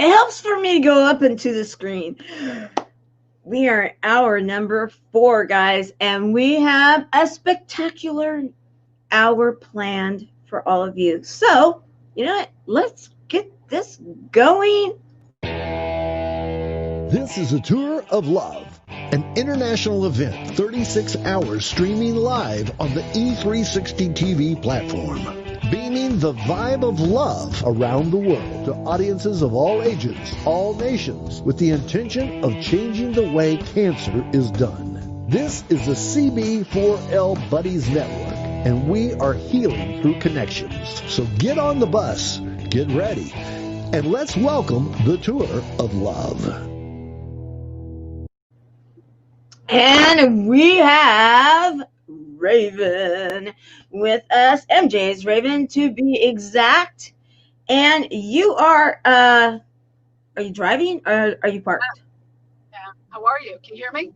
It helps for me to go up into the screen. We are at hour number 4, guys, and we have a spectacular hour planned for all of you. So, you know what? Let's get this going. This is a Tour of Love, an international event, 36 hours streaming live on the E360 TV platform, beaming the vibe of love around the world to audiences of all ages, all nations, with the intention of changing the way cancer is done. This is the CB4L Buddies Network, and we are healing through connections. So get on the bus, get ready, and let's welcome the Tour of Love. And we have Raven with us. MJ's Raven, to be exact. And you are you driving or are you parked? Yeah. How are you? Can you hear me?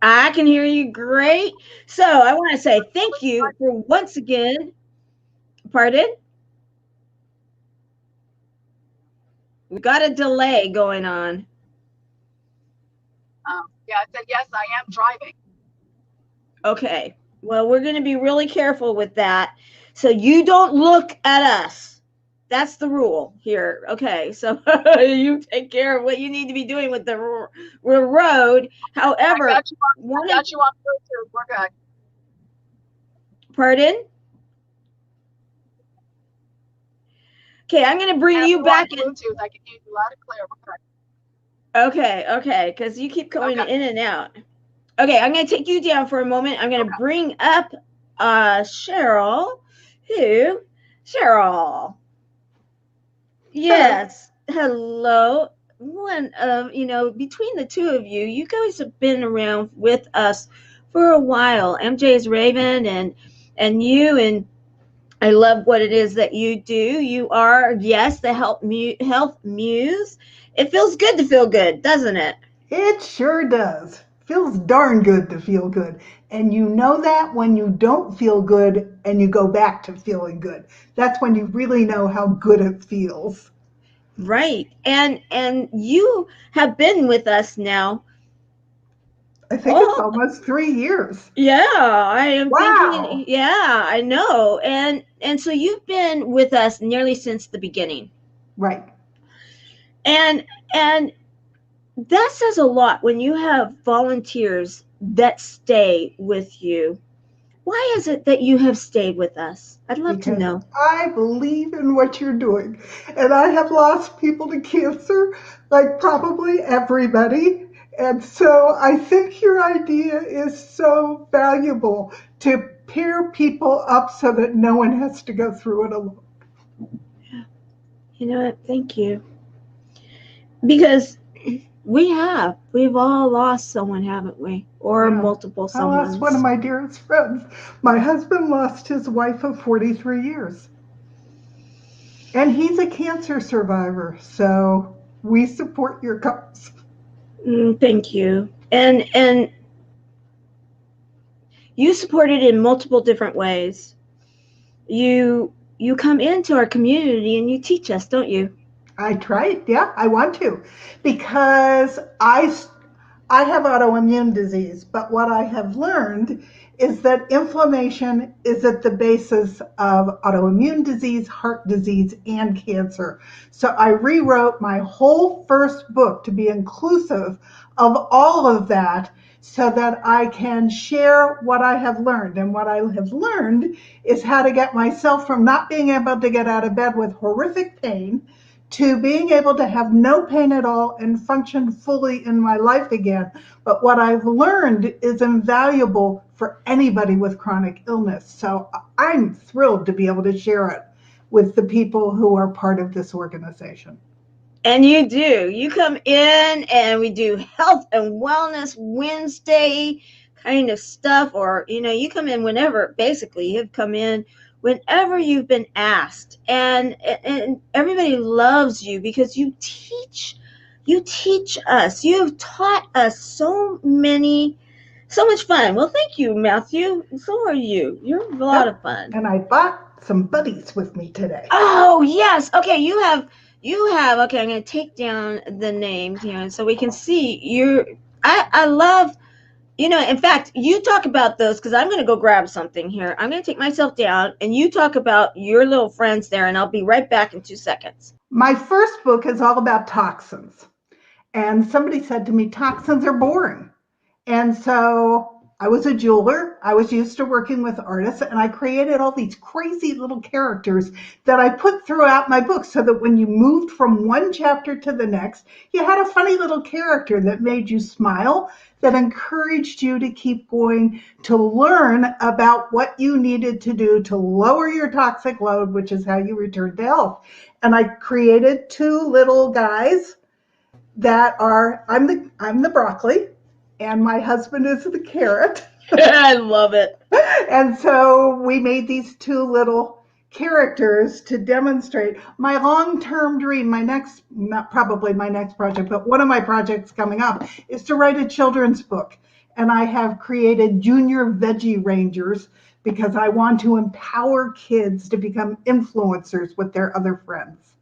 I can hear you great. So I want to say thank you for once again. Pardon? We got a delay going on. Yeah, I said, yes, I am driving. Okay. Well, we're going to be really careful with that. So you don't look at us. That's the rule here. Okay. So you take care of what you need to be doing with the road. However, I got you on Bluetooth. We're good. Pardon? Okay, I'm going to bring you back in. Bluetooth, I can hear you loud and clear. We're good. Okay, because you keep going in and out. Okay, I'm going to take you down for a moment. I'm going to bring up Cheryl. Cheryl. Yes. Hello. One of, between the two of you, you guys have been around with us for a while. MJ's Raven and you, and I love what it is that you do. You are, yes, the health muse. It feels good to feel good, doesn't it? It sure does. Feels darn good to feel good. And you know that when you don't feel good and you go back to feeling good. That's when you really know how good it feels. Right. And you have been with us now. I think it's almost 3 years. Yeah, I am thinking. Yeah, I know. And so you've been with us nearly since the beginning. Right. And that says a lot when you have volunteers that stay with you. Why is it that you have stayed with us? I'd love to know. I believe in what you're doing. And I have lost people to cancer, like probably everybody. And so I think your idea is so valuable to pair people up so that no one has to go through it alone. You know what? Thank you. Because we've all lost someone, haven't we? Or multiple someone. I lost one of my dearest friends. My husband lost his wife of 43 years. And he's a cancer survivor, so we support your cause. Thank you. And you support it in multiple different ways. You come into our community and you teach us, don't you? I try. Yeah, I want to, because I have autoimmune disease, but what I have learned is that inflammation is at the basis of autoimmune disease, heart disease, and cancer. So I rewrote my whole first book to be inclusive of all of that so that I can share what I have learned. And what I have learned is how to get myself from not being able to get out of bed with horrific pain to being able to have no pain at all and function fully in my life again. But what I've learned is invaluable for anybody with chronic illness. So I'm thrilled to be able to share it with the people who are part of this organization. And you do. You come in and we do health and wellness Wednesday kind of stuff, or, you come in whenever, basically, you've come in whenever you've been asked, and everybody loves you because you teach us. You've taught us so much fun. Well, thank you, Matthew. So are you. You're a lot of fun. And I brought some buddies with me today. Oh, yes. Okay, you have you have, okay, I'm going to take down the names here so we can see your, I love, you know, in fact, you talk about those because I'm going to go grab something here. I'm going to take myself down and you talk about your little friends there, and I'll be right back in 2 seconds. My first book is all about toxins. And somebody said to me, toxins are boring. And so I was a jeweler. I was used to working with artists, and I created all these crazy little characters that I put throughout my book so that when you moved from one chapter to the next, you had a funny little character that made you smile, that encouraged you to keep going, to learn about what you needed to do to lower your toxic load, which is how you return to health. And I created 2 little guys that are, I'm the broccoli, and my husband is the carrot. I love it. And so we made these 2 little characters to demonstrate my long-term dream. My next, not probably my next project, but one of my projects coming up is to write a children's book. And I have created Junior Veggie Rangers because I want to empower kids to become influencers with their other friends.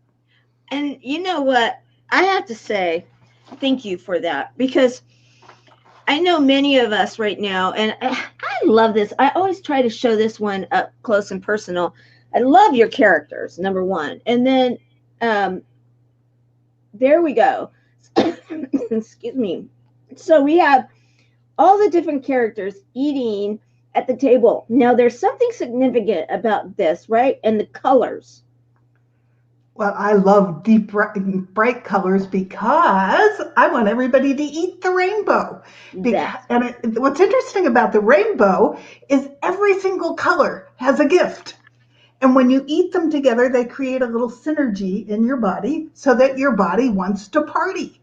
And you know what? I have to say thank you for that, because I know many of us right now, and I love this. I always try to show this one up close and personal. I love your characters, number one. And then there we go. Excuse me. So we have all the different characters eating at the table. Now, there's something significant about this, right? And the colors. Well, I love deep, bright colors because I want everybody to eat the rainbow. What's interesting about the rainbow is every single color has a gift. And when you eat them together, they create a little synergy in your body so that your body wants to party.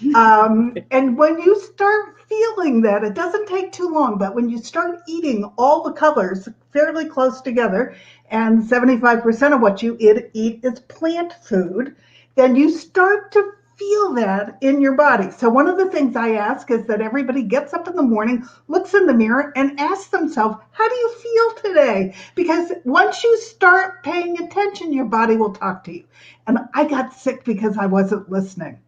And when you start feeling that, it doesn't take too long, but when you start eating all the colors fairly close together, and 75% of what you eat is plant food, then you start to feel that in your body. So one of the things I ask is that everybody gets up in the morning, looks in the mirror, and asks themselves, how do you feel today? Because once you start paying attention, your body will talk to you. And I got sick because I wasn't listening.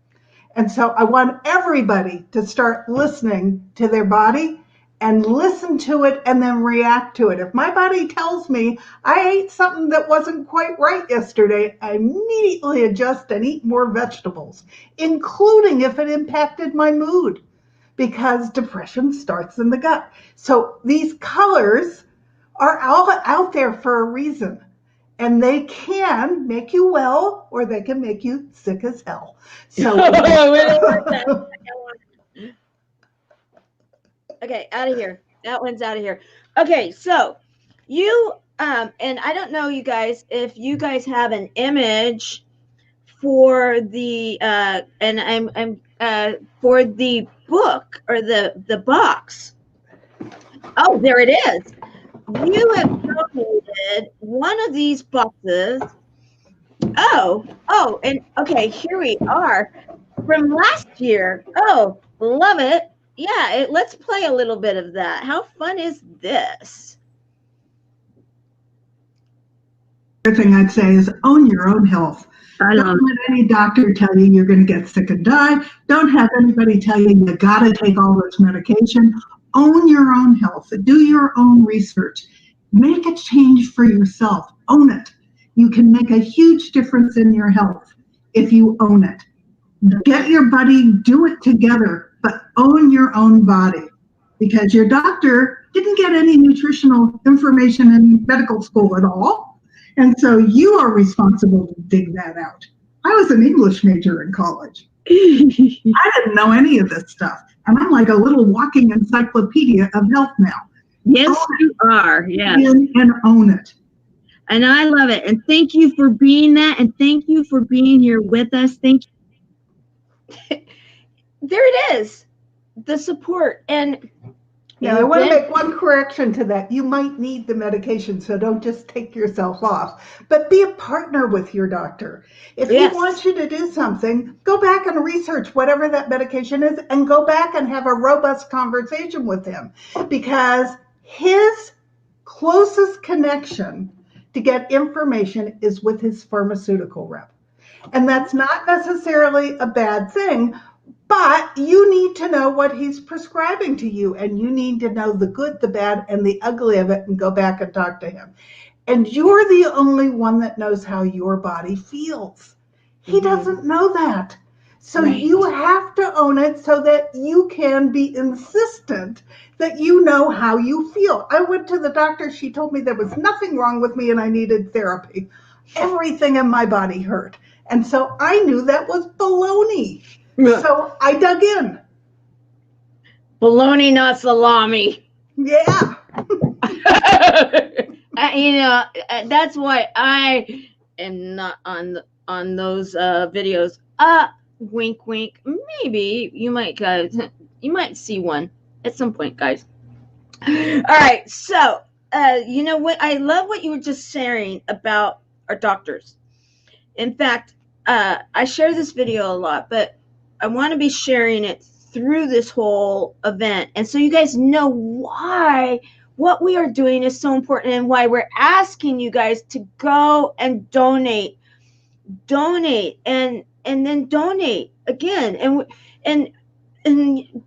And so I want everybody to start listening to their body and listen to it and then react to it. If my body tells me I ate something that wasn't quite right yesterday, I immediately adjust and eat more vegetables, including if it impacted my mood, because depression starts in the gut. So these colors are all out there for a reason. And they can make you well, or they can make you sick as hell. So, okay, out of here. That one's out of here. Okay, so you and I don't know, you guys, if you guys have an image for the and I'm for the book or the box. Oh, there it is. You have donated one of these boxes. Oh, and okay, here we are from last year. Oh, love it. Yeah, let's play a little bit of that. How fun is this? The thing I'd say is own your own health. Don't let any doctor tell you you're going to get sick and die. Don't have anybody tell you you got to take all this medication. Own your own health. Do your own research. Make a change for yourself. Own it. You can make a huge difference in your health if you own it. Get your buddy, do it together, but own your own body, because your doctor didn't get any nutritional information in medical school at all. And so you are responsible to dig that out. I was an English major in college. I didn't know any of this stuff. And I'm like a little walking encyclopedia of health now. Yes, you are. Yeah. And own it. And I love it. And thank you for being that. And thank you for being here with us. Thank you. There it is. The support. And now I want to make one correction to that. You might need the medication, so don't just take yourself off, but be a partner with your doctor. If he wants you to do something, go back and research whatever that medication is and go back and have a robust conversation with him, because his closest connection to get information is with his pharmaceutical rep. And that's not necessarily a bad thing, but you need to know what he's prescribing to you, and you need to know the good, the bad, and the ugly of it and go back and talk to him. And you're the only one that knows how your body feels. He doesn't know that. So you have to own it so that you can be insistent that you know how you feel. I went to the doctor. She told me there was nothing wrong with me and I needed therapy. Everything in my body hurt. And so I knew that was baloney. So I dug in. Baloney, not salami. Yeah. That's why I am not on those videos. Wink, wink. Maybe you might see one at some point, guys. All right. So, you know what? I love what you were just sharing about our doctors. In fact, I share this video a lot, but I want to be sharing it through this whole event. And so you guys know why what we are doing is so important and why we're asking you guys to go and donate and then donate again. And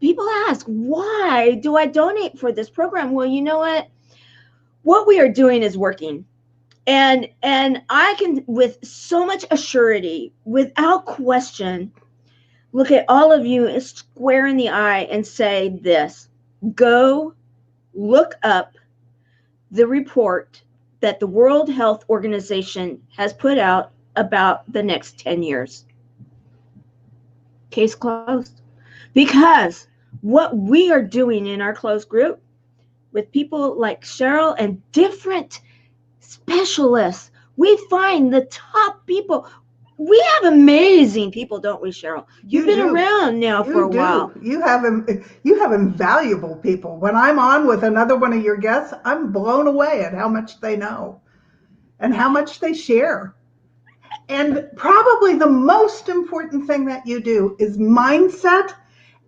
people ask, why do I donate for this program? Well, you know what we are doing is working. And I can, with so much assurity, without question, look at all of you square in the eye and say this: go look up the report that the World Health Organization has put out about the next 10 years. Case closed. Because what we are doing in our closed group with people like Cheryl and different specialists, we find the top people. We have amazing people, don't we, Cheryl? You've been around now for a while. You have invaluable people. When I'm on with another one of your guests, I'm blown away at how much they know and how much they share. And probably the most important thing that you do is mindset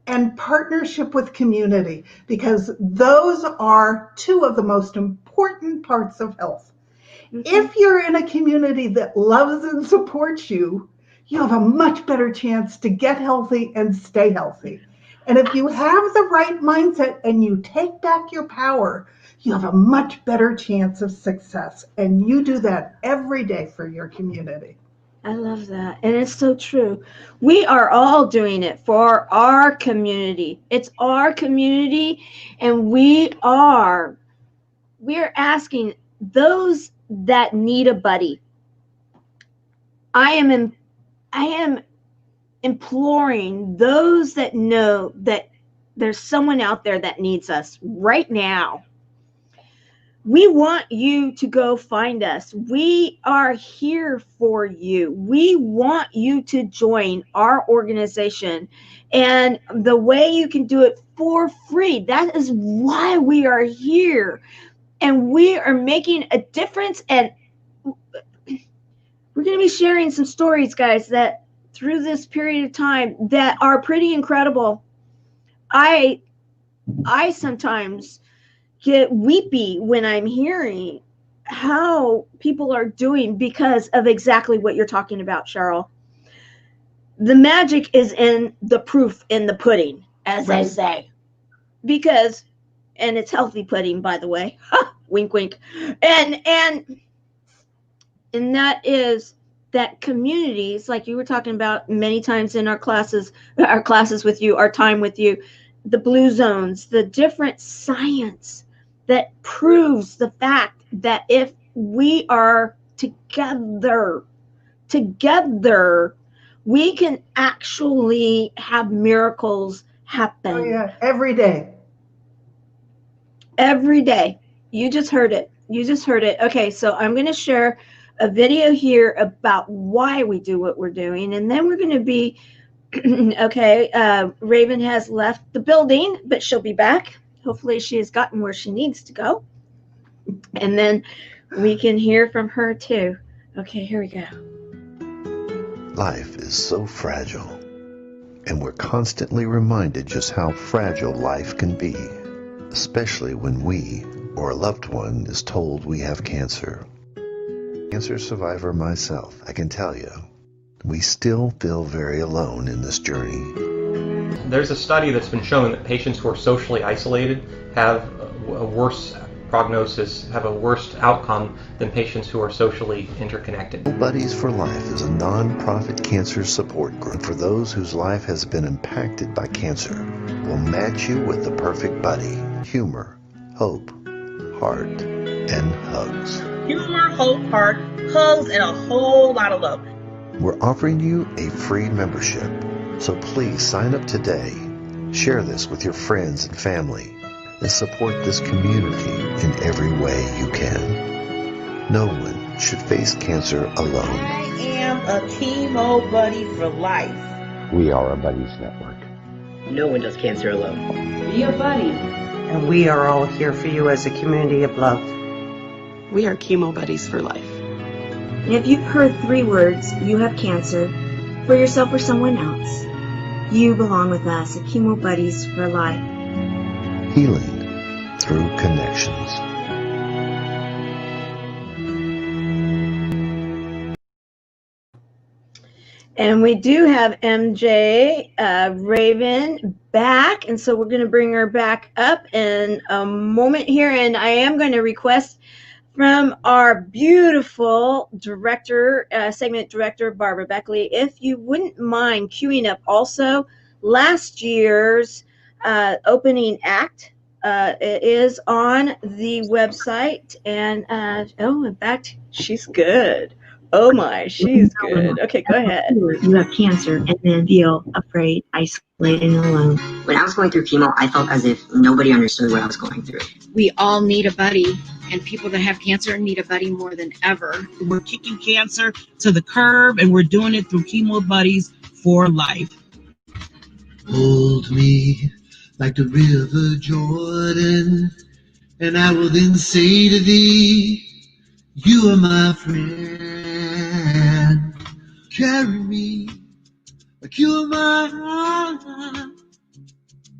and partnership with community, because those are two of the most important parts of health. If you're in a community that loves and supports you, you have a much better chance to get healthy and stay healthy. And if you have the right mindset and you take back your power, you have a much better chance of success. And you do that every day for your community. I love that. And it's so true. We are all doing it for our community. It's our community. And we're asking those that need a buddy. I am imploring those that know that there's someone out there that needs us right now. We want you to go find us. We are here for you. We want you to join our organization. And the way you can do it for free, that is why we are here. And we are making a difference. And we're going to be sharing some stories, guys, that through this period of time that are pretty incredible. I sometimes get weepy when I'm hearing how people are doing because of exactly what you're talking about, Cheryl. The magic is in the proof in the pudding, as they say. Because, and it's healthy pudding, by the way. Wink, wink. And that is that communities, like you were talking about many times in our classes with you, our time with you, the blue zones, the different science that proves the fact that if we are together, we can actually have miracles happen. Oh, yeah, every day. Every day. You just heard it. Okay, so I'm going to share a video here about why we do what we're doing, and then we're going to be, okay, Raven has left the building, but she'll be back. Hopefully she has gotten where she needs to go. And then we can hear from her too. Okay, here we go. Life is so fragile, and we're constantly reminded just how fragile life can be, especially when we or a loved one is told we have cancer. Cancer survivor myself, I can tell you, we still feel very alone in this journey. There's a study that's been showing that patients who are socially isolated have a worse prognosis, have a worse outcome than patients who are socially interconnected. Chemo Buddies for Life is a non-profit cancer support group for those whose life has been impacted by cancer. We'll match you with the perfect buddy. Humor, hope, heart, and hugs. Humor, hope, heart, hugs, and a whole lot of love. We're offering you a free membership, so please sign up today. Share this with your friends and family, and support this community in every way you can. No one should face cancer alone. I am a Chemo Buddy for life. We are a Buddies Network. No one does cancer alone. Be a buddy. And we are all here for you as a community of love. We are Chemo Buddies for life. And if you've heard 3 words, you have cancer, for yourself or someone else, you belong with us at Chemo Buddies for Life. Healing through connections. And we do have MJ Raven back, and so we're going to bring her back up in a moment here, and I am going to request from our beautiful director, segment director, Barbara Beckley, if you wouldn't mind queuing up also last year's opening act. It is on the website, and in fact, she's good. Oh my, she's good. Okay, go ahead. You have cancer and then feel afraid, isolated, and alone. When I was going through chemo, I felt as if nobody understood what I was going through. We all need a buddy, and people that have cancer need a buddy more than ever. We're kicking cancer to the curb, and we're doing it through Chemo Buddies for Life. Hold me like the river Jordan, and I will then say to thee, you are my friend. Carry me like you are mine.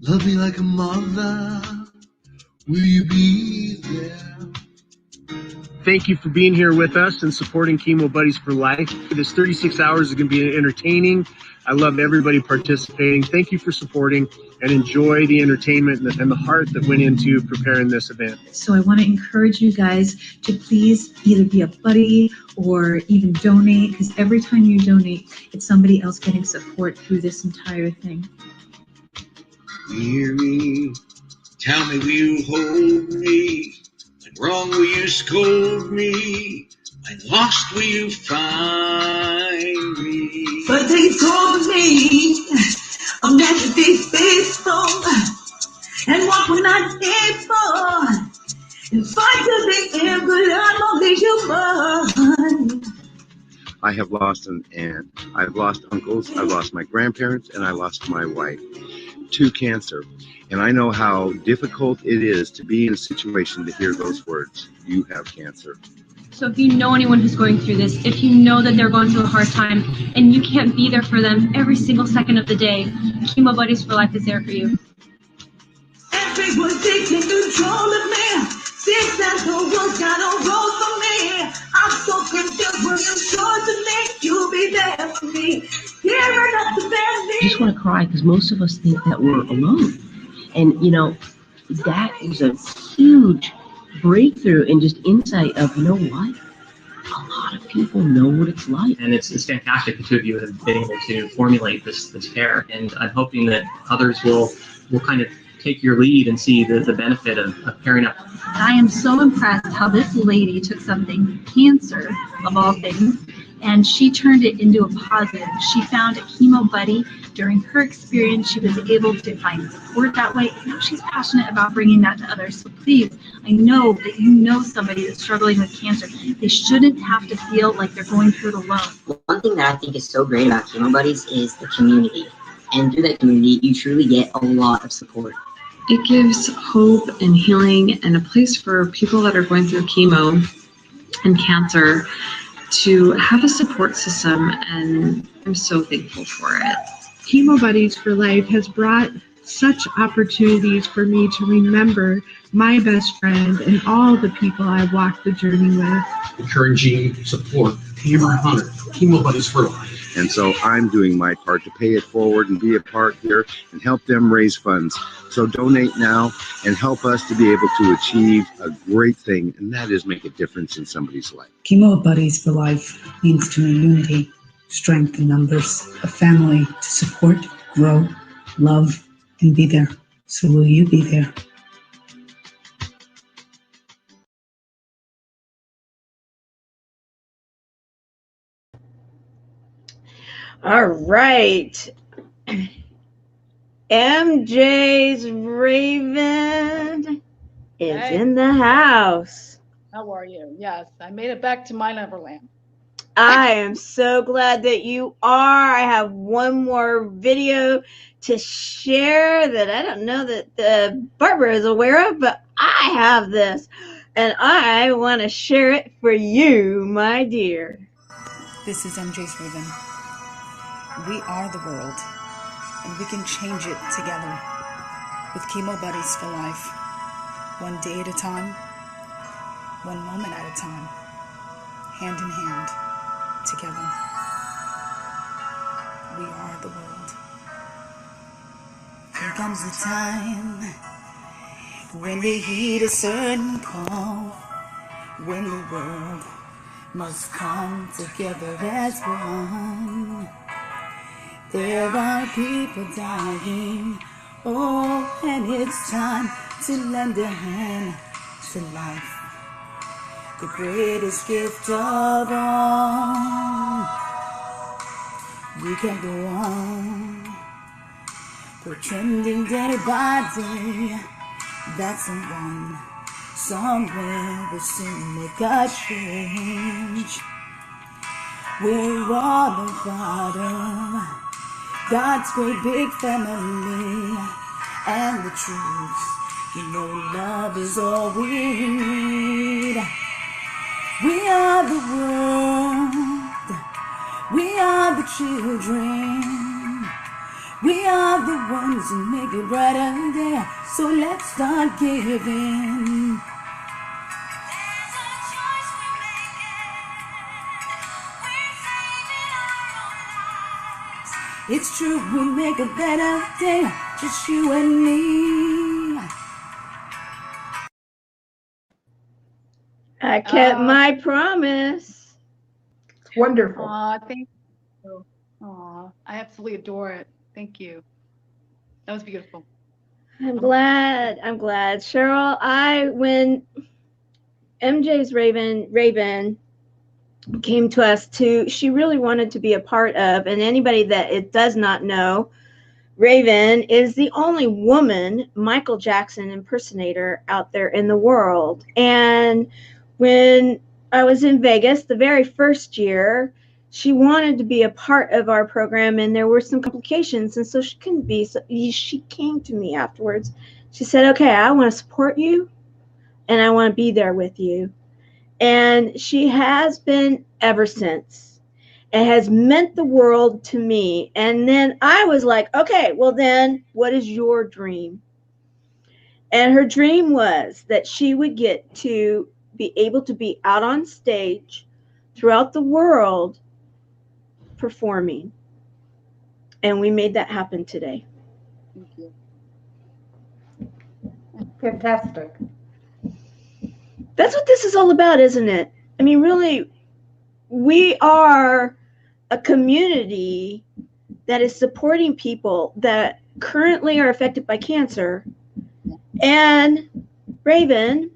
Love me like a mother. Will you be there? Thank you for being here with us and supporting Chemo Buddies for Life. This 36 hours is going to be entertaining. I love everybody participating. Thank you for supporting, and enjoy the entertainment and the heart that went into preparing this event. So I want to encourage you guys to please either be a buddy or even donate, because every time you donate, it's somebody else getting support through this entire thing. Hear me, tell me, will you hold me? When wrong, will you scold me? When lost, will you find me? But they told me I'm meant to be faithful and walk when I'm able and fight to the end, but I'm only human. I have lost an aunt, I've lost uncles, I've lost my grandparents, and I lost my wife to cancer. And I know how difficult it is to be in a situation to hear those words, you have cancer. So if you know anyone who's going through this, if you know that they're going through a hard time and you can't be there for them every single second of the day, Chemo Buddies for Life is there for you. Everyone's taking control of me. Six and the world got a role for me. I'm so confused when you're sure to make you be there for me. Hearing up the family. I just want to cry because most of us think that we're alone. And, you know, that is a huge breakthrough and just insight of, you know what? A lot of people know what it's like. And it's fantastic the two of you have been able to formulate this care, and I'm hoping that others will kind of take your lead and see the benefit of pairing up. I am so impressed how this lady took something, cancer of all things, and she turned it into a positive. She found a chemo buddy. During her experience, she was able to find support that way. Now she's passionate about bringing that to others. So please, I know that you know somebody that's struggling with cancer. They shouldn't have to feel like they're going through it alone. One thing that I think is so great about Chemo Buddies is the community. And through that community, you truly get a lot of support. It gives hope and healing and a place for people that are going through chemo and cancer to have a support system, and I'm so thankful for it. Chemo Buddies for Life has brought such opportunities for me to remember my best friend and all the people I've walked the journey with. Encouraging support, Hammer Hunter, Chemo Buddies for Life. And so I'm doing my part to pay it forward and be a part here and help them raise funds. So donate now and help us to be able to achieve a great thing, and that is make a difference in somebody's life. Chemo Buddies for Life means to me unity, strength in numbers, a family to support, grow, love, and be there. So will you be there? All right. MJ's Raven is Hey. in the house. How are you? Yes, I made it back to my Neverland. I am so glad that you are. I have one more video to share that I don't know that Barbara is aware of, but I have this, and I want to share it for you, my dear. This is MJ's Raven. We are the world, and we can change it together with Chemo Buddies for Life. One day at a time, one moment at a time, hand in hand, together. We are the world. Here comes the time when we heed a certain call, when the world must come together as one. There are people dying, oh, and it's time to lend a hand to life, the greatest gift of all. We can go on, pretending day by day that someone, somewhere will soon make a change. We're all a part of God's great big family, and the truth, you know, love is all we need. We are the world, we are the children, we are the ones who make it brighter there, so let's start giving. It's true, we make a better day, just you and me. I kept my promise. Wonderful. Thank you. Aw, I absolutely adore it. Thank you. That was beautiful. I'm glad. Cheryl, when MJ's Raven came to us she really wanted to be a part of, and anybody that it does not know, Raven is the only woman Michael Jackson impersonator out there in the world. And when I was in Vegas the very first year, she wanted to be a part of our program, and there were some complications, and so she couldn't be. So she came to me afterwards. She said, okay, I want to support you, and I want to be there with you. And she has been ever since. It has meant the world to me. And then I was like, okay, well then, what is your dream? And her dream was that she would get to be able to be out on stage throughout the world performing. And we made that happen today. Thank you. Fantastic. That's what this is all about, isn't it? I mean, really, we are a community that is supporting people that currently are affected by cancer. And Raven,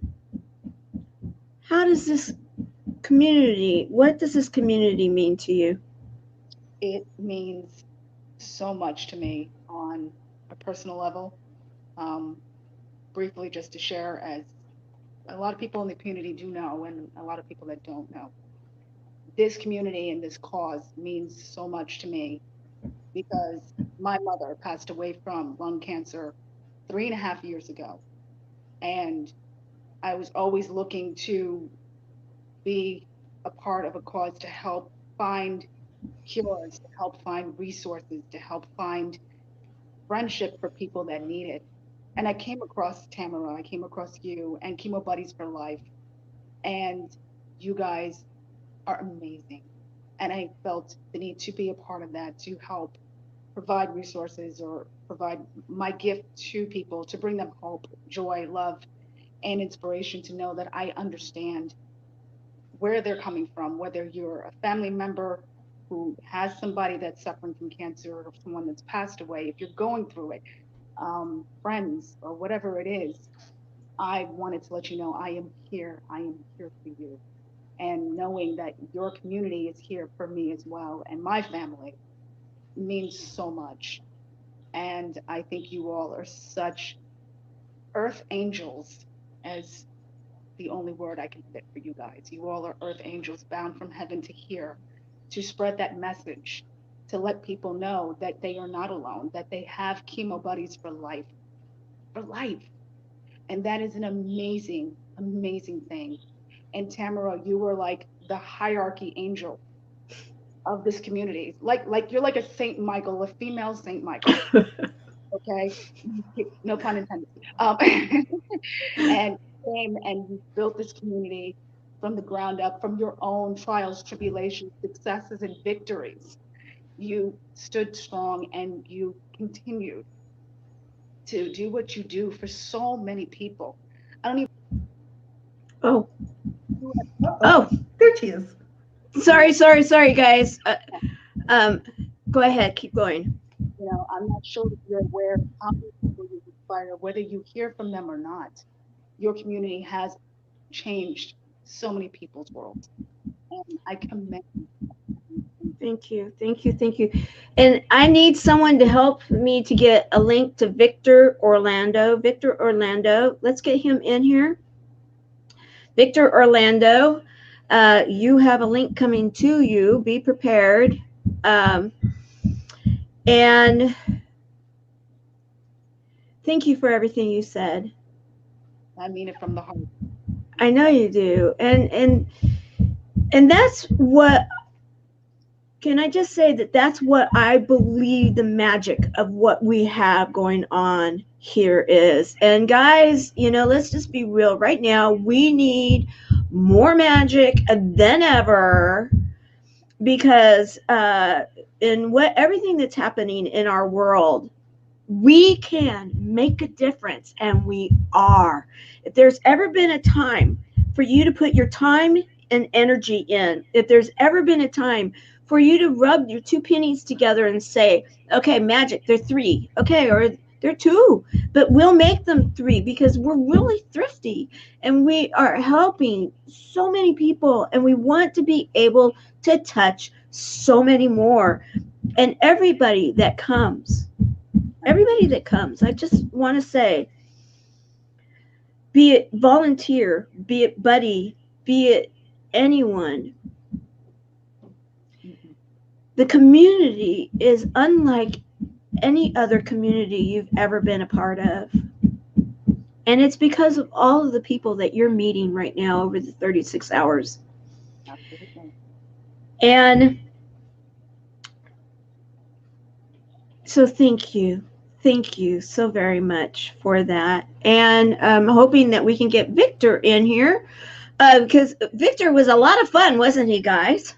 what does this community mean to you? It means so much to me on a personal level. Briefly, just to share, as a lot of people in the community do know, and a lot of people that don't know, this community and this cause means so much to me, because my mother passed away from lung cancer 3.5 years ago. And I was always looking to be a part of a cause to help find cures, to help find resources, to help find friendship for people that need it. And I came across Tamara, I came across you and Chemo Buddies for Life. And you guys are amazing. And I felt the need to be a part of that, to help provide resources or provide my gift to people, to bring them hope, joy, love, and inspiration, to know that I understand where they're coming from, whether you're a family member who has somebody that's suffering from cancer or someone that's passed away, if you're going through it, friends or whatever it is. I wanted to let you know I am here for you. And knowing that your community is here for me as well, and my family, means so much. And I think you all are such earth angels, as the only word I can fit for you guys. You all are earth angels bound from heaven to here, to spread that message, to let people know that they are not alone, that they have Chemo Buddies for life. For life. And that is an amazing, amazing thing. And Tamara, you were like the hierarchy angel of this community. Like you're like a Saint Michael, a female Saint Michael. Okay, no pun intended. And came and you built this community from the ground up, from your own trials, tribulations, successes, and victories. You stood strong and you continued to do what you do for so many people. I don't even. Oh. Oh, there she is. Sorry, guys. Go ahead, keep going. You know, I'm not sure if you're aware of how many people you inspire, whether you hear from them or not. Your community has changed so many people's worlds, and I commend you. Thank you. And I need someone to help me to get a link to Victor Orlando. Let's get him in here. Victor Orlando, you have a link coming to you. Be prepared. And thank you for everything you said. I mean it from the heart. I know you do. And that's what, can I just say that that's what I believe the magic of what we have going on here is. And guys, you know, let's just be real. Right now, we need more magic than ever, because in everything that's happening in our world, we can make a difference, and we are. If there's ever been a time for you to put your time and energy in, if there's ever been a time for you to rub your two pennies together and say, okay, magic, they're 3, okay, or they're 2, but we'll make them 3 because we're really thrifty and we are helping so many people, and we want to be able to touch so many more. And everybody that comes, I just want to say, be it volunteer, be it buddy, be it anyone, the community is unlike any other community you've ever been a part of. And it's because of all of the people that you're meeting right now over the 36 hours. And so thank you so very much for that. And I'm hoping that we can get Victor in here, because Victor was a lot of fun, wasn't he, guys?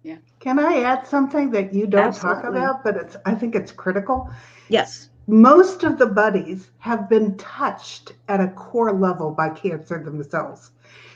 Yeah. Can I add something that you don't Absolutely. talk about, but I think it's critical? Yes. Most of the buddies have been touched at a core level by cancer themselves.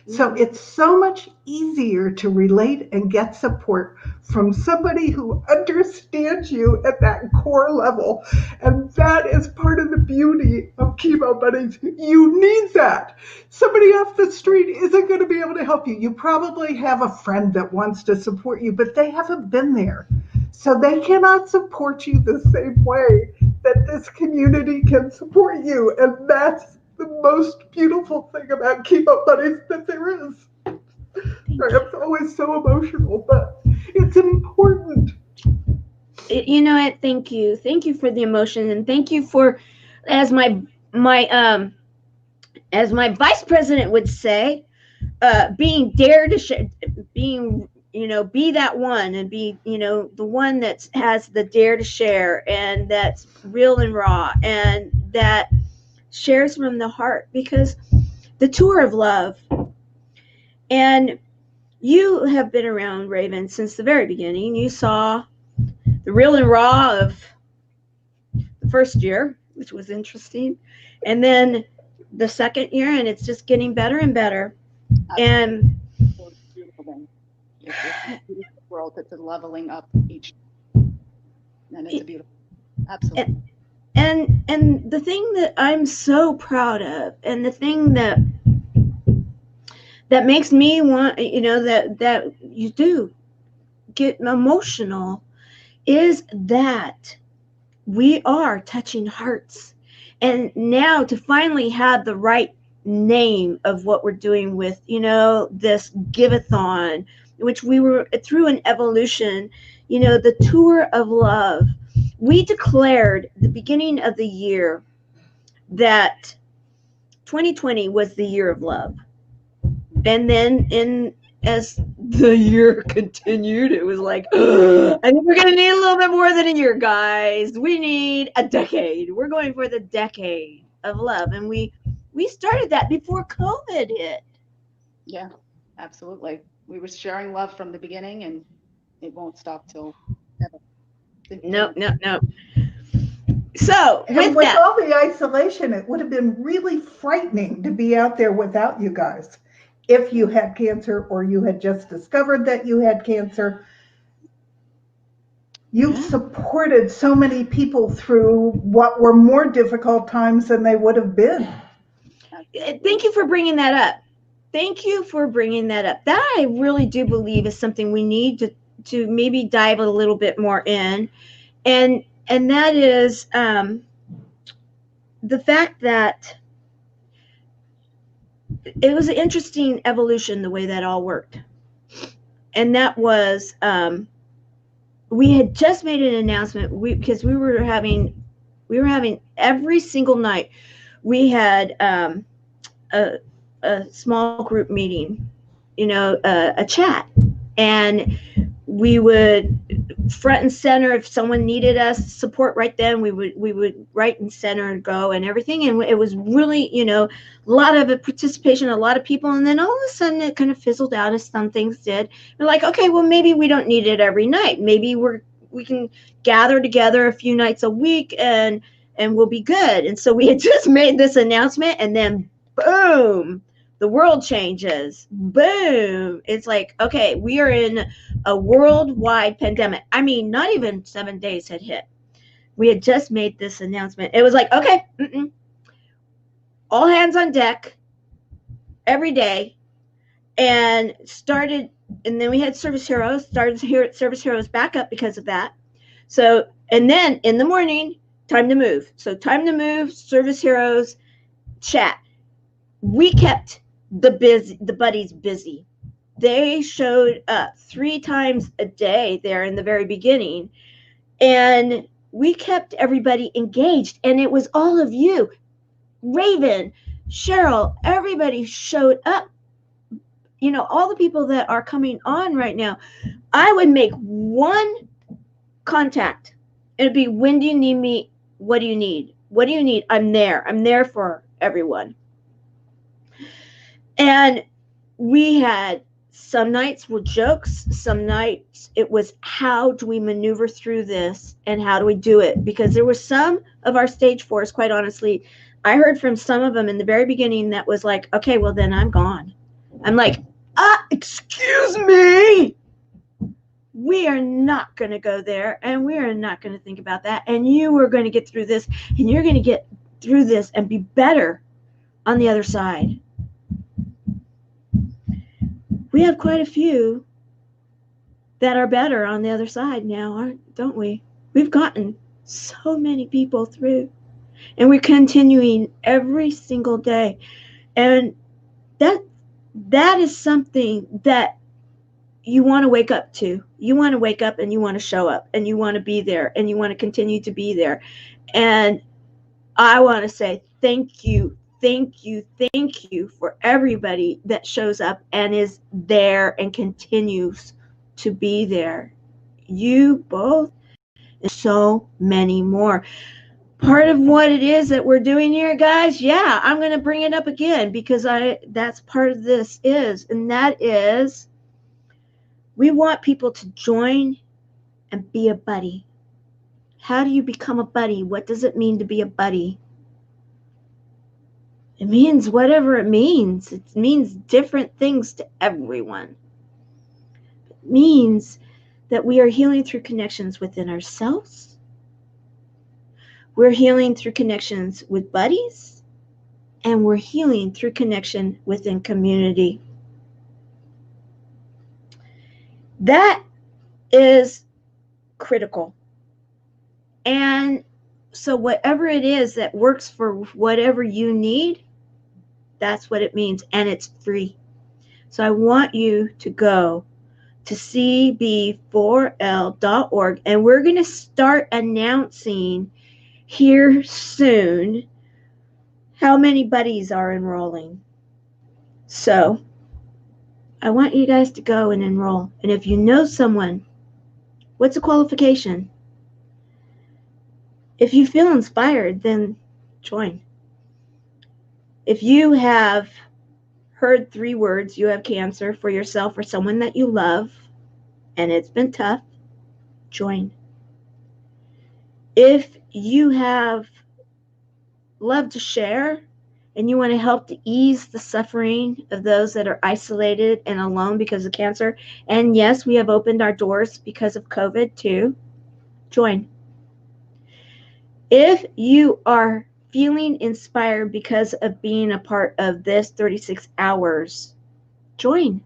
So it's so much easier to relate and get support from somebody who understands you at that core level. And that is part of the beauty of Chemo Buddies. You need that. Somebody off the street isn't going to be able to help you. You probably have a friend that wants to support you, but they haven't been there. So they cannot support you the same way that this community can support you. And that's the most beautiful thing about Chemo Buddies that there is. Sorry, I'm always so emotional, but it's important. You know what? Thank you for the emotion, and thank you for, as my vice president would say, being dare to share, being, you know, be that one, and be, you know, the one that has the dare to share, and that's real and raw, and that shares from the heart, because the tour of love. And you have been around Raven since the very beginning. You saw the real and raw of the first year, which was interesting, and then the second year, and it's just getting better and better. And So beautiful thing. It's a beautiful growth. It's a leveling up each, and it's a beautiful. Absolutely. And the thing that I'm so proud of, and the thing that makes me want, that you do get emotional, is that we are touching hearts. And now to finally have the right name of what we're doing with, this give-a-thon, which we were through an evolution, the tour of love. We declared the beginning of the year that 2020 was the year of love. And then as the year continued, it was like, I think we're going to need a little bit more than a year, guys. We need a decade. We're going for the decade of love. And we started that before COVID hit. Yeah, absolutely. We were sharing love from the beginning, and it won't stop till ever. No. So and with all the isolation, it would have been really frightening to be out there without you guys. If you had cancer or you had just discovered that you had cancer, you've supported so many people through what were more difficult times than they would have been. Thank you for bringing that up. Thank you for bringing that up. That I really do believe is something we need to maybe dive a little bit more in. And that is the fact that it was an interesting evolution, the way that all worked. And that was, we had just made an announcement because we were having every single night, we had a small group meeting, a chat, and we would front and center, if someone needed us support right then, we would right and center and go and everything. And it was really, a lot of participation, a lot of people. And then all of a sudden it kind of fizzled out, as some things did. We're like, okay, well, maybe we don't need it every night. Maybe we can gather together a few nights a week and we'll be good. And so we had just made this announcement, and then boom, the world changes. Boom. It's like, okay, we are in a worldwide pandemic. I mean, not even 7 days had hit. We had just made this announcement. It was like, okay, all hands on deck every day, and then we had Service Heroes, Service Heroes back up because of that. So, and then in the morning, time to move. So time to move, Service Heroes, chat. We kept the buddies busy. They showed up 3 times a day there in the very beginning, and we kept everybody engaged. And it was all of you, Raven, Cheryl, everybody showed up. All the people that are coming on right now, I would make one contact. It'd be, when do you need me? What do you need? What do you need? I'm there. I'm there for everyone. And we had, some nights were jokes. Some nights it was, how do we maneuver through this and how do we do it? Because there were some of our stage 4s, quite honestly, I heard from some of them in the very beginning that was like, okay, well then I'm gone. I'm like, excuse me. We are not going to go there, and we are not going to think about that. And you are going to get through this, and you're going to get through this and be better on the other side. We have quite a few that are better on the other side now, don't we? We've gotten so many people through, and we're continuing every single day. And that is something that you want to wake up to. You want to wake up and you want to show up and you want to be there and you want to continue to be there. And I want to say thank you for everybody that shows up and is there and continues to be there. You both and so many more. Part of what it is that we're doing here, guys, yeah, I'm going to bring it up again because that's part of this is, and that is We want people to join and be a buddy. How do you become a buddy? What does it mean to be a buddy? It means whatever it means. It means different things to everyone. It means that we are healing through connections within ourselves. We're healing through connections with buddies, and we're healing through connection within community. That is critical. And so whatever it is that works for whatever you need, that's what it means, and it's free. So I want you to go to cb4l.org, and we're going to start announcing here soon how many buddies are enrolling. So I want you guys to go and enroll. And if you know someone, what's the qualification? If you feel inspired, then join. If you have heard 3 words, you have cancer, for yourself or someone that you love, and it's been tough, join. If you have love to share and you want to help to ease the suffering of those that are isolated and alone because of cancer, and yes, we have opened our doors because of COVID too, join. If you are feeling inspired because of being a part of this 36 hours, join.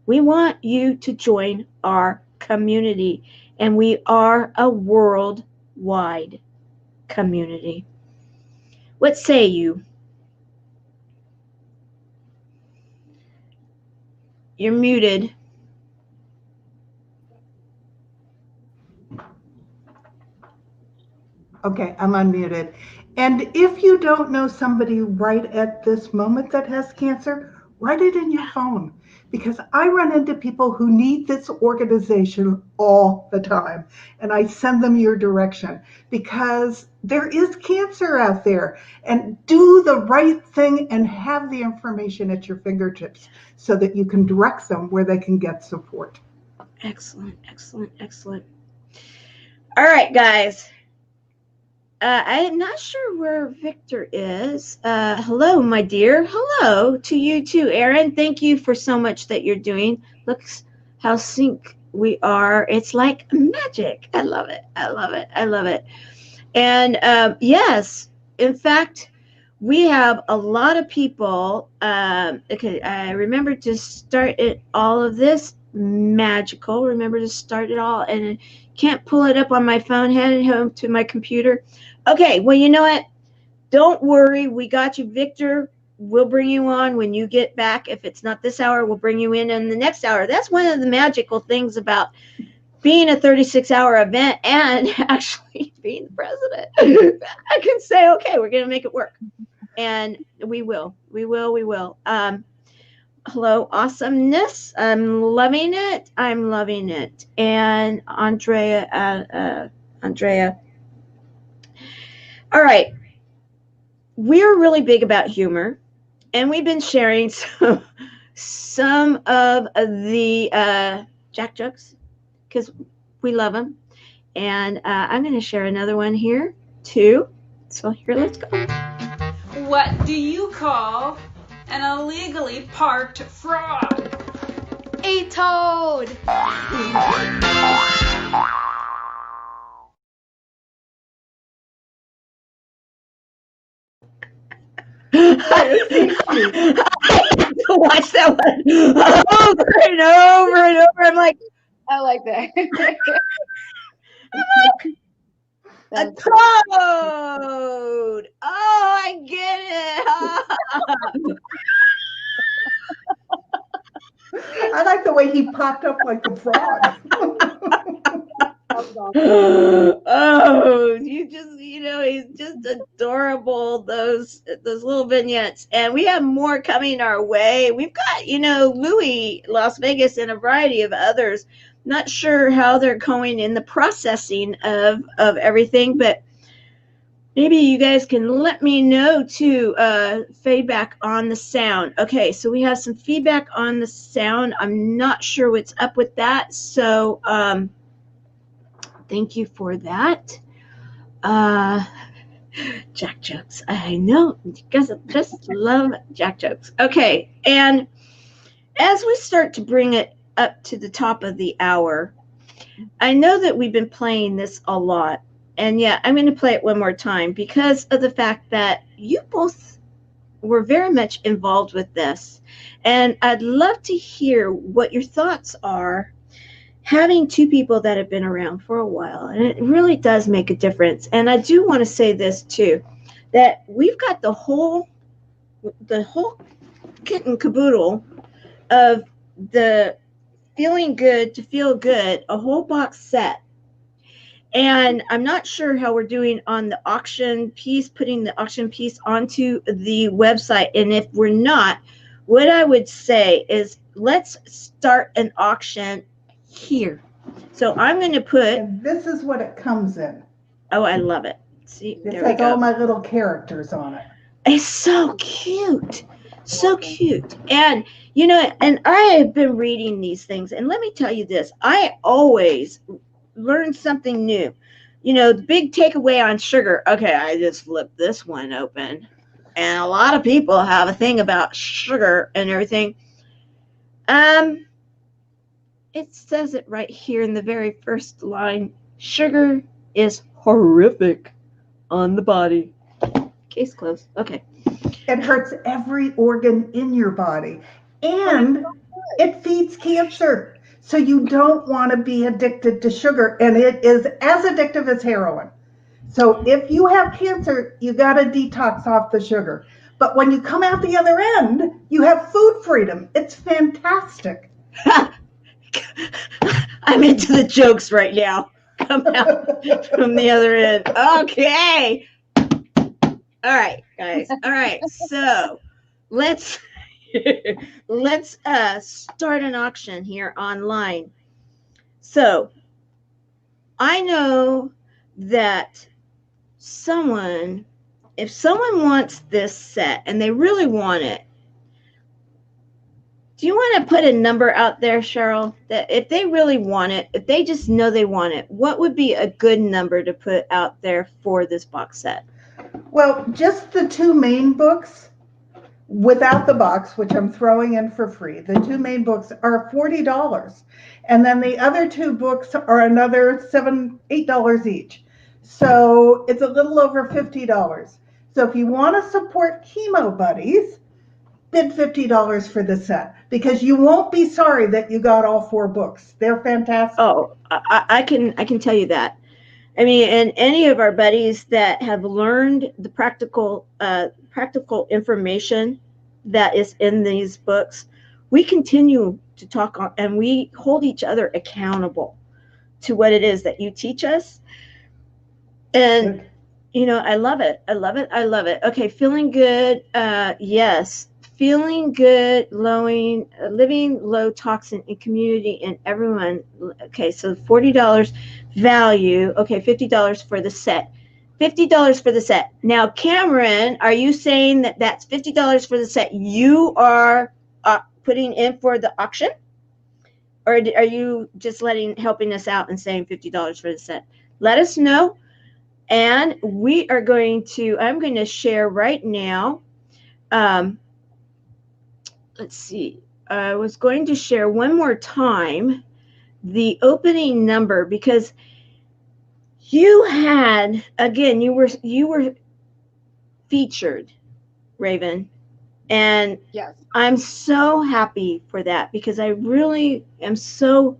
We want you to join our community, and we are a worldwide community. What say you? You're muted. Okay, I'm unmuted. And if you don't know somebody right at this moment that has cancer, write it in your phone, because I run into people who need this organization all the time, and I send them your direction, because there is cancer out there, and do the right thing and have the information at your fingertips so that you can direct them where they can get support. Excellent, excellent, excellent. All right, guys. I am not sure where Victor is. Hello, my dear. Hello to you too, Aaron. Thank you for so much that you're doing. Look how sync we are. It's like magic. I love it. I love it. I love it. And yes, in fact, we have a lot of people. Okay, I remember to start it. All of this magical. Remember to start it all, and can't pull it up on my phone. Hand it home to my computer. Okay, well, you know what? Don't worry. We got you, Victor. We'll bring you on when you get back. If it's not this hour, we'll bring you in the next hour. That's one of the magical things about being a 36-hour event and actually being the president. I can say, okay, we're going to make it work. And we will. We will. We will. Hello, awesomeness. I'm loving it. I'm loving it. And Andrea. All right. We're really big about humor, and we've been sharing some of the Jack jokes because we love them. And I'm going to share another one here too. So here, let's go. What do you call an illegally parked frog? A toad. I have to watch that one over and over and over. I'm like, I like that. a toad. Oh, I get it. I like the way he popped up like a frog. Oh, he's just adorable, those little vignettes. And we have more coming our way. We've got, Louis, Las Vegas, and a variety of others. Not sure how they're going in the processing of everything, but Maybe you guys can let me know too, feedback on the sound. Okay, so we have some feedback on the sound. I'm not sure what's up with that, so thank you for that. Jack jokes. I know you guys just love Jack jokes. Okay, and as we start to bring it up to the top of the hour, I know that we've been playing this a lot. And yeah, I'm going to play it one more time because of the fact that you both were very much involved with this. And I'd love to hear what your thoughts are having two people that have been around for a while. And it really does make a difference. And I do want to say this too, that we've got the whole kit and caboodle of the Feeling Good to Feel Good, a whole box set. And I'm not sure how we're doing on the auction piece, putting the auction piece onto the website. And if we're not, what I would say is let's start an auction here. So I'm going to put... And this is what it comes in. Oh, I love it. See, It's there we like go. all my little characters on it. It's so cute. So cute. And, you know, and I have been reading these things. And let me tell you this. I always... learn something new. You know, the big takeaway on sugar. Okay, I just flipped this one open. And a lot of people have a thing about sugar and everything. It says it right here in the very first line. Sugar is horrific on the body. Case closed. Okay. It hurts every organ in your body. And it feeds cancer. So you don't want to be addicted to sugar, and it is as addictive as heroin. So if you have cancer, you got to detox off the sugar. But when you come out the other end, you have food freedom. It's fantastic. I'm into the jokes right now. Come out from the other end. Okay. All right, guys. All right. So let's start an auction here online. So I know that if someone wants this set and they really want it, do you want to put a number out there, Cheryl, that if they really want it, if they just know they want it, what would be a good number to put out there for this box set? Well, just the two main books without the box, which I'm throwing in for free. The two main books are $40. And then the other two books are another $8 each. So it's a little over $50. So if you want to support Chemo Buddies, bid $50 for the set, because you won't be sorry that you got all four books. They're fantastic. Oh, I can tell you that. I mean, and any of our buddies that have learned the practical information that is in these books, we continue to talk on, and we hold each other accountable to what it is that you teach us. And, you know, I love it. I love it. I love it. Okay, feeling good. Yes. Feeling good, living low toxin in community and everyone. Okay, so $40 value. Okay, $50 for the set. $50 for the set. Now, Cameron, are you saying that that's $50 for the set you are putting in for the auction? Or are you just helping us out and saying $50 for the set? Let us know. And I'm going to share right now. Let's see. I was going to share one more time the opening number, because you were featured, Raven, and yes, I'm so happy for that, because I really am so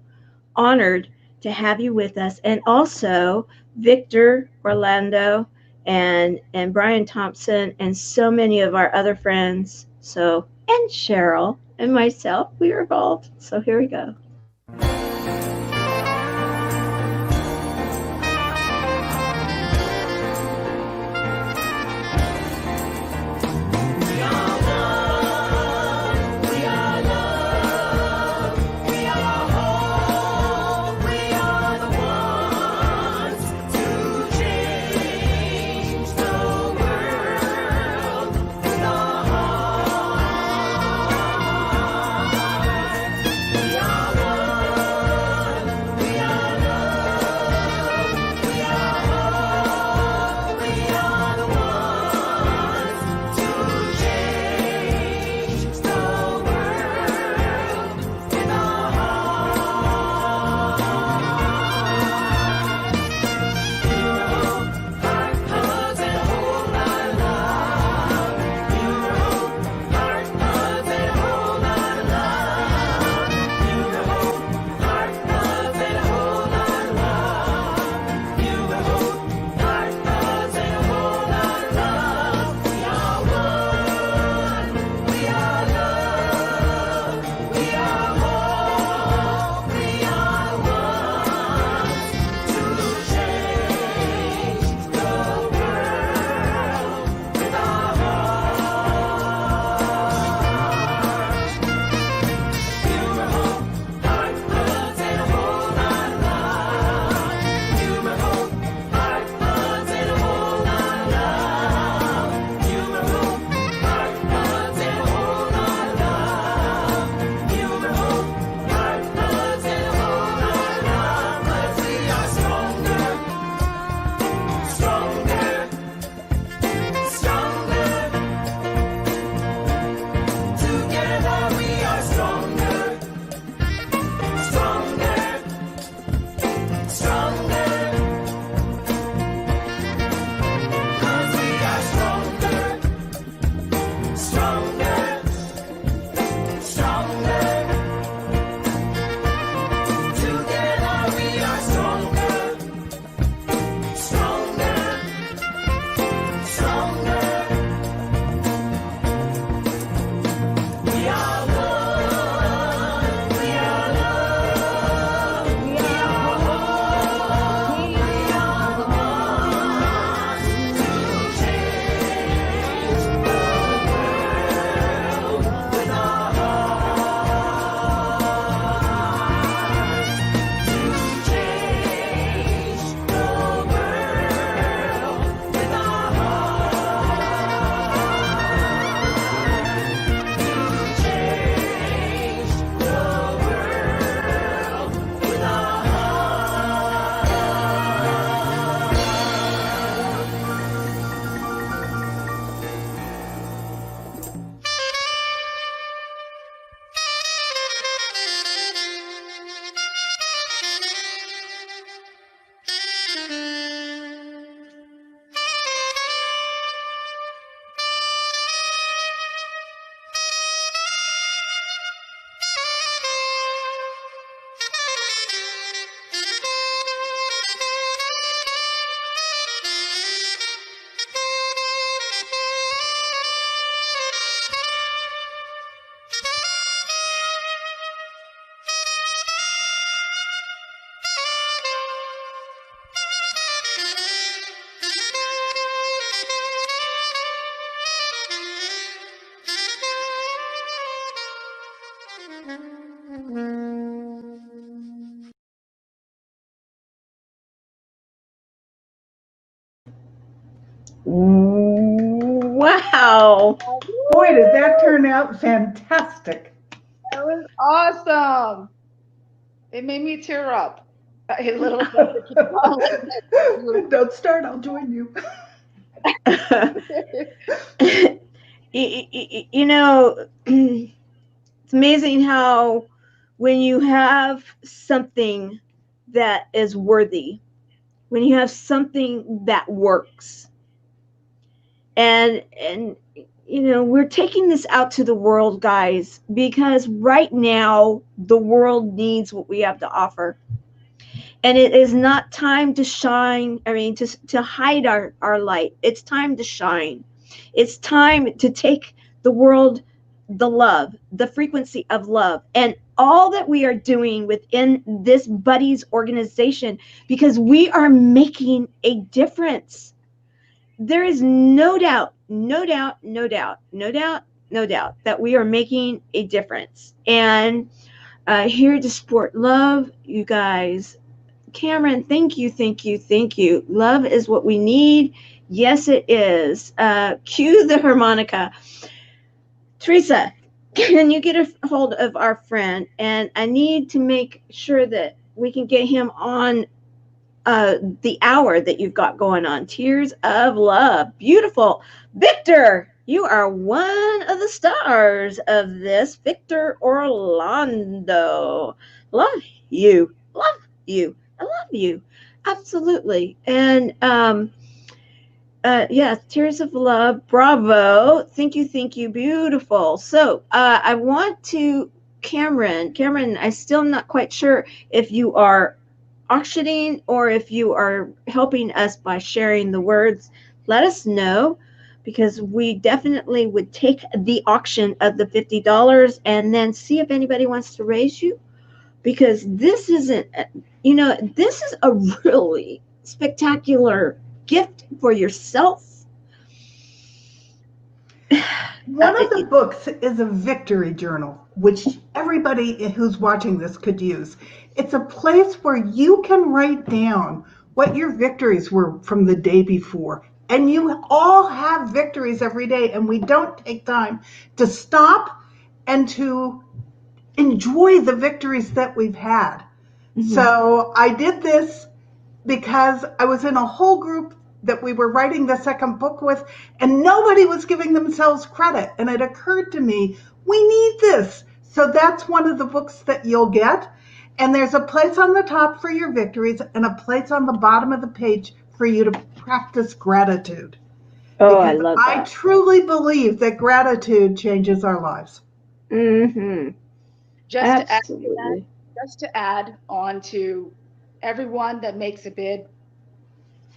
honored to have you with us, and also Victor, Orlando, and Brian Thompson, and so many of our other friends. So, and Cheryl and myself, we were involved. So here we go. The ones to change the Wow. Boy, did that turn out fantastic. That was awesome. It made me tear up a little bit. Don't start, I'll join you. You know, it's amazing how when you have something that is worthy, when you have something that works, and you know, we're taking this out to the world, guys, because right now the world needs what we have to offer. And it is not time to shine, I mean, to hide our light. It's time to shine. It's time to take the world the love, the frequency of love, and all that we are doing within this Buddies organization, because we are making a difference. There is no doubt that we are making a difference. And here to support love, you guys. Cameron, thank you. Love is what we need. Yes, it is. Cue the harmonica. Teresa, can you get a hold of our friend? And I need to make sure that we can get him on the hour that you've got going on. Tears of Love. Beautiful. Victor, you are one of the stars of this. Victor Orlando. Love you. I love you. Absolutely. And yeah, Tears of Love. Bravo. Thank you. Beautiful. So I want to, Cameron, I'm still not quite sure if you are auctioning or if you are helping us by sharing the words. Let us know, because we definitely would take the auction of the $50 and then see if anybody wants to raise you, because this isn't, you know, this is a really spectacular gift for yourself. One of the books is a victory journal, which everybody who's watching this could use. It's a place where you can write down what your victories were from the day before. And you all have victories every day, and we don't take time to stop and to enjoy the victories that we've had. Mm-hmm. So I did this because I was in a whole group that we were writing the second book with, and nobody was giving themselves credit. And it occurred to me, we need this. So that's one of the books that you'll get. And there's a place on the top for your victories and a place on the bottom of the page for you to practice gratitude. Oh, I love that. I truly believe that gratitude changes our lives. Mm-hmm. Just to add on to everyone that makes a bid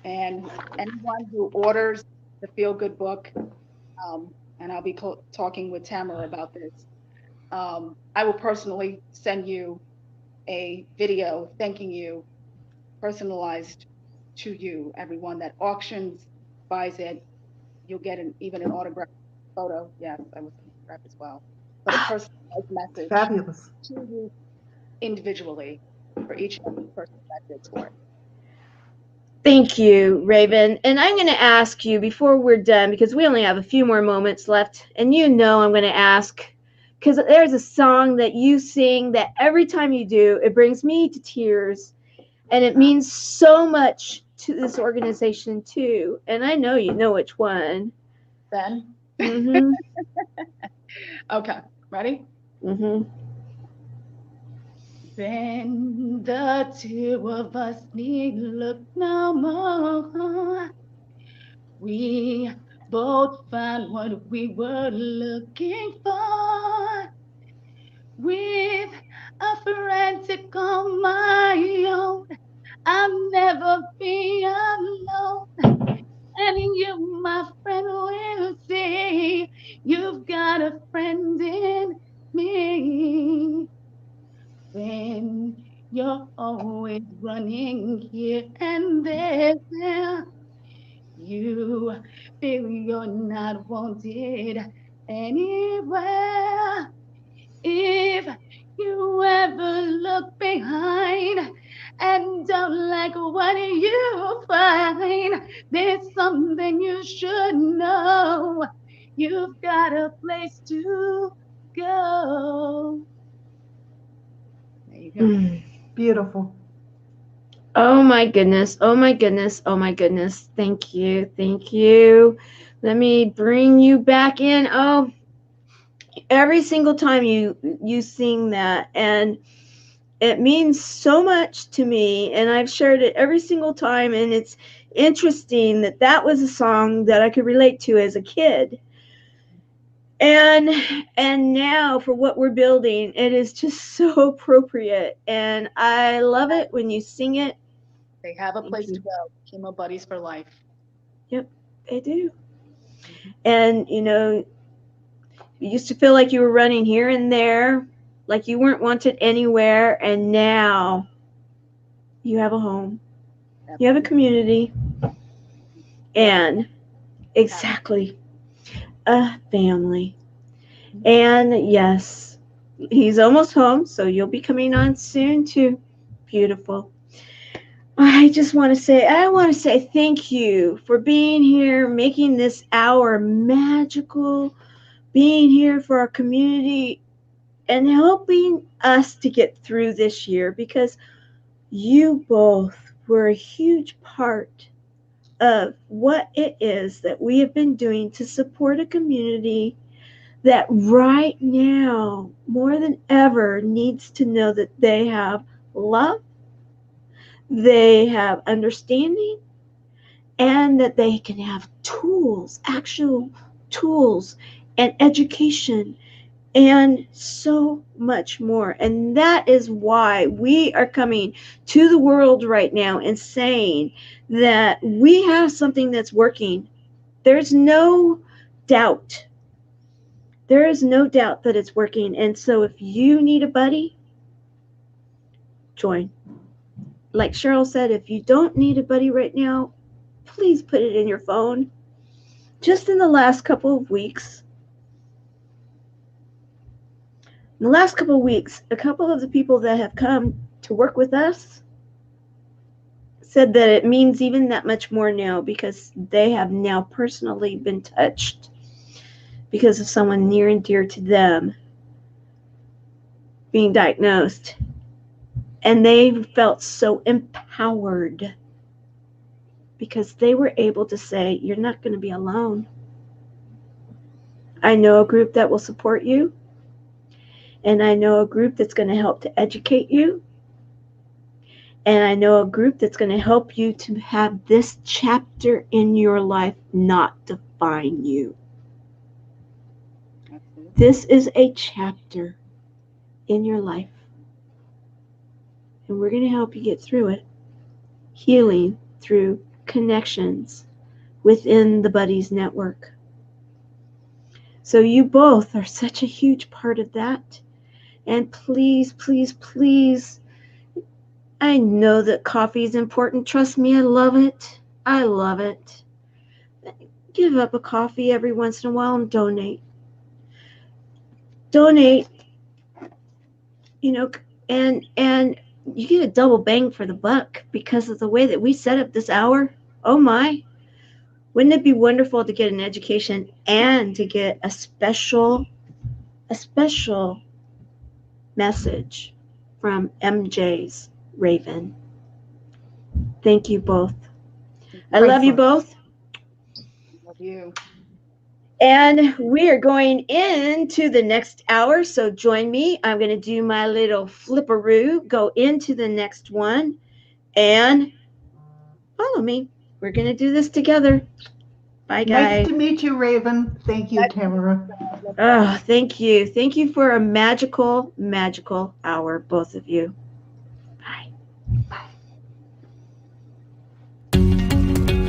and anyone who orders the Feel Good book, and I'll be talking with Tamara about this, I will personally send you a video thanking you, personalized to you. Everyone that auctions, buys it, you'll get even an autographed photo. Yes, I was autographed as well. But a personalized message. Fabulous. To you individually for each and every person that bids for it. Thank you, Raven. And I'm going to ask you before we're done, because we only have a few more moments left, and you know I'm going to ask, because there's a song that you sing that every time you do, it brings me to tears, and it means so much to this organization too. And I know you know which one. Ben? Mm-hmm. Okay, ready? Mm-hmm. Then the two of us need look no more. We both found what we were looking for. With a friend to call my own, I'll never be alone. And you, my friend, will see you've got a friend in me. When you're always running here and there, you feel you're not wanted anywhere. If you ever look behind and don't like like what you find. There's something you should know. You've got a place to go. There you go. Beautiful. Oh my goodness. Oh my goodness. Oh my goodness. Thank you. Thank you. Let me bring you back in. Oh, every single time you sing that, and it means so much to me, and I've shared it every single time, and it's interesting that that was a song that I could relate to as a kid. And now for what we're building, it is just so appropriate, and I love it when you sing it. They have a place to go. Chemo Buddies for life. Yep, they do. And you know, you used to feel like you were running here and there, like you weren't wanted anywhere, and now you have a home. You have a community. And exactly, a family. And yes, he's almost home, so you'll be coming on soon too. Beautiful. I want to say thank you for being here, making this hour magical, being here for our community, and helping us to get through this year, because you both were a huge part of what it is that we have been doing to support a community that right now, more than ever, needs to know that they have love, they have understanding, and that they can have tools, actual tools, and education, and so much more. And that is why we are coming to the world right now and saying that we have something that's working. There's no doubt. There is no doubt that it's working. And so if you need a buddy, join. Like Cheryl said, if you don't need a buddy right now, please put it in your phone. Just in the last couple of weeks, a couple of the people that have come to work with us said that it means even that much more now, because they have now personally been touched because of someone near and dear to them being diagnosed. And they felt so empowered because they were able to say, you're not going to be alone. I know a group that will support you. And I know a group that's going to help to educate you. And I know a group that's going to help you to have this chapter in your life not define you. This is a chapter in your life. And we're going to help you get through it. Healing through connections within the Buddies Network. So you both are such a huge part of that. And please, please, please, I know that coffee is important. Trust me, I love it. I love it. Give up a coffee every once in a while and donate. Donate, you know, and you get a double bang for the buck because of the way that we set up this hour. Oh my. Wouldn't it be wonderful to get an education and to get a special message from MJ's Raven? Thank you both. I love you both. Love you. And we are going into the next hour, so join me. I'm going to do my little flipperoo, go into the next one, and follow me. We're going to do this together. Bye, guys. Nice to meet you, Raven. Thank you, Tamara. Oh, thank you. Thank you for a magical, magical hour, both of you.